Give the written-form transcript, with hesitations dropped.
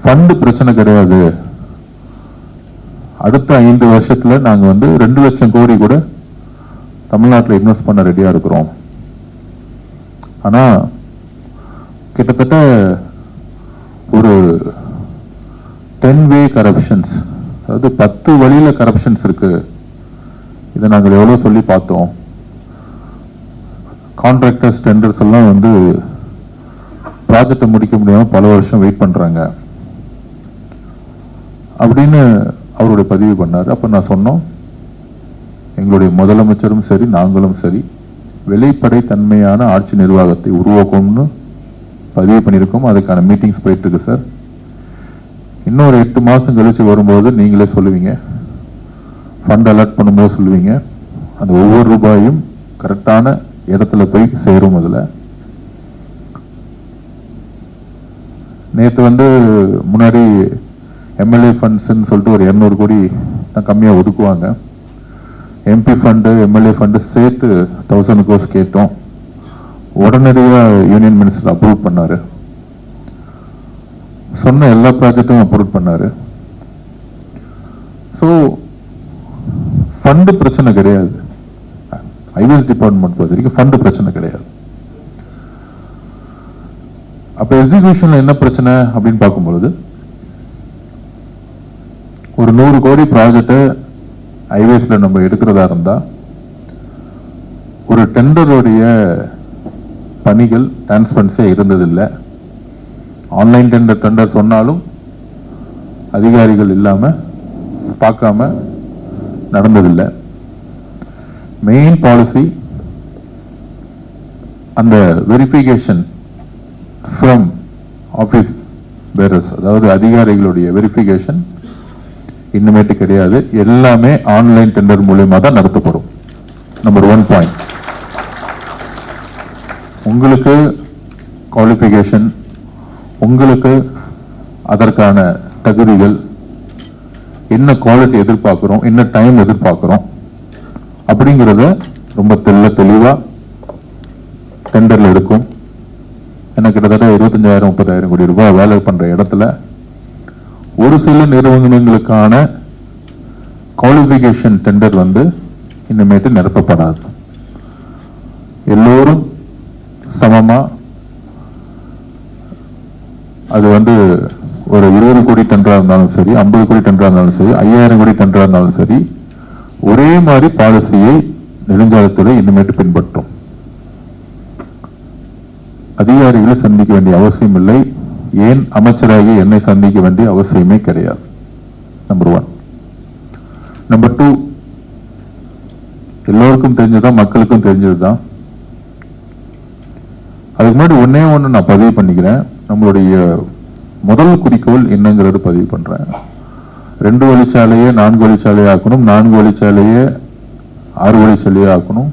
Fund பிரச்சனை கிடையாது. அடுத்த 5 வருஷத்துல நாங்க வந்து 2 லட்சம் கோடி கூட தமிழ்நாட்டில் இன்வெஸ்ட் பண்ண ரெடியா இருக்கிறோம். ஆனா கிட்டத்தட்ட ஒரு 10-way கரப்ஷன்ஸ், அதாவது 10 வழியில கரப்ஷன்ஸ் இருக்கு. இதை நாங்கள் எவ்வளவு சொல்லி பார்த்தோம். கான்ட்ராக்டர்ஸ் டெண்டர்ஸ் எல்லாம் வந்து ப்ராஜெக்டை முடிக்க முடியாம பல வருஷம் வெயிட் பண்றாங்க அப்படின்னு அவருடைய பதிவு பண்ணார். அப்ப நான் சொன்னோம், எங்களுடைய முதலமைச்சரும் சரி நாங்களும் சரி வெளிப்படை தன்மையான ஆட்சி நிர்வாகத்தை உருவாக்கும்னு பதிவு பண்ணியிருக்கோம். அதுக்கான மீட்டிங்ஸ் போயிட்டு இருக்கு சார். இன்னொரு 8 மாசம் கழிச்சு வரும்போது நீங்களே சொல்லுவீங்க, ஃபண்ட் அலர்ட் பண்ணும்போது சொல்லுவீங்க, அந்த ஒவ்வொரு ரூபாயும் கரெக்டான இடத்துல போய் சேரும். அதுல நேற்று வந்து முன்னாடி எம்எல்ஏ ஃபண்ட்ஸ் சொல்லிட்டு ஒரு 200 கோடி தான் கம்மியா ஒதுக்குவாங்க. எம்பி ஃபண்டு எம்எல்ஏ ஃபண்டு சேர்த்து 1000 கோர்ஸ் கேட்டோம். உடனடியா யூனியன் மினிஸ்டர் அப்ரூவ் பண்ணாரு. சொன்ன எல்லா ப்ராஜெக்டும் அப்ரூவ் பண்ணாரு. ஸோ ஃபண்டு பிரச்சனை கிடையாது. ஹைவேஸ் டிபார்ட்மெண்ட் பொறுத்த வரைக்கும் ஃபண்டு பிரச்சனை கிடையாது. அப்ப எக்ஸிகியூஷன்ல என்ன பிரச்சனை அப்படின்னு பார்க்கும்பொழுது, ஒரு 100 கோடி ப்ராஜெக்ட் ஹைவேஸ்ல நம்ம எடுக்கிறதா இருந்தா ஒரு டெண்டருடைய பணிகள் டிரான்ஸ்பரன்சியா இருந்ததில்லை. ஆன்லைன் டெண்டர் சொன்னாலும் அதிகாரிகள் இல்லாம பார்க்காம நடந்ததில்லை. மெயின் பாலிசி அந்த வெரிஃபிகேஷன் ஃப்ரம் ஆபீஸ் பேரர்ஸ், அதாவது அதிகாரிகளுடைய வெரிஃபிகேஷன் இன்னுமேட்டு கிடையாது. எல்லாமே ஆன்லைன் டெண்டர் மூலமா தான் நடத்தப்படும். Number 1 point. உங்களுக்கு குவாலிஃபிகேஷன், உங்களுக்கு அதற்கான தகுதிகள், என்ன குவாலிட்டி எதிர்பார்க்கிறோம், என்ன டைம் எதிர்பார்க்கிறோம் அப்படிங்கிறத ரொம்ப தெளிவா டெண்டர்ல இருக்கும். எனக்கு கிட்டத்தட்ட 25,000-30,000 கோடி ரூபாய் வேலை பண்ற இடத்துல ஒரு சில நிறுவனங்களுக்கான குவாலிஃபிகேஷன் டெண்டர் வந்து இனிமேட்டு நிரப்பப்படாது. எல்லோரும் சமமா, அது வந்து ஒரு 20 கோடி டெண்டரா இருந்தாலும் சரி, 50 கோடி டெண்டரா இருந்தாலும் சரி, 5000 கோடி டெண்டரா இருந்தாலும் சரி, ஒரே மாதிரி பாலிசியை நெடுஞ்சாலைத்துறை இனிமேட்டு பின்பற்றும். அதிகாரிகளை சந்திக்க வேண்டிய அவசியம் இல்லை. ஏன் அமைச்சராகி என்னை சந்திக்க வேண்டிய அவசியமே கிடையாது. நம்பர் 1. நம்பர் 2, எல்லோருக்கும் தெரிஞ்சதுதான், மக்களுக்கும் தெரிஞ்சதுதான். அதுக்கு முன்னாடி ஒண்ணு நான் பதிவு பண்ணிக்கிறேன். நம்மளுடைய முதல் குறிக்கோள் என்னங்கிறது பதிவு பண்றேன். 2 வழிச்சாலையை 4 வழிச்சாலையை ஆக்கணும், 4 வழிச்சாலையை 6 வழிச்சாலையை ஆக்கணும்,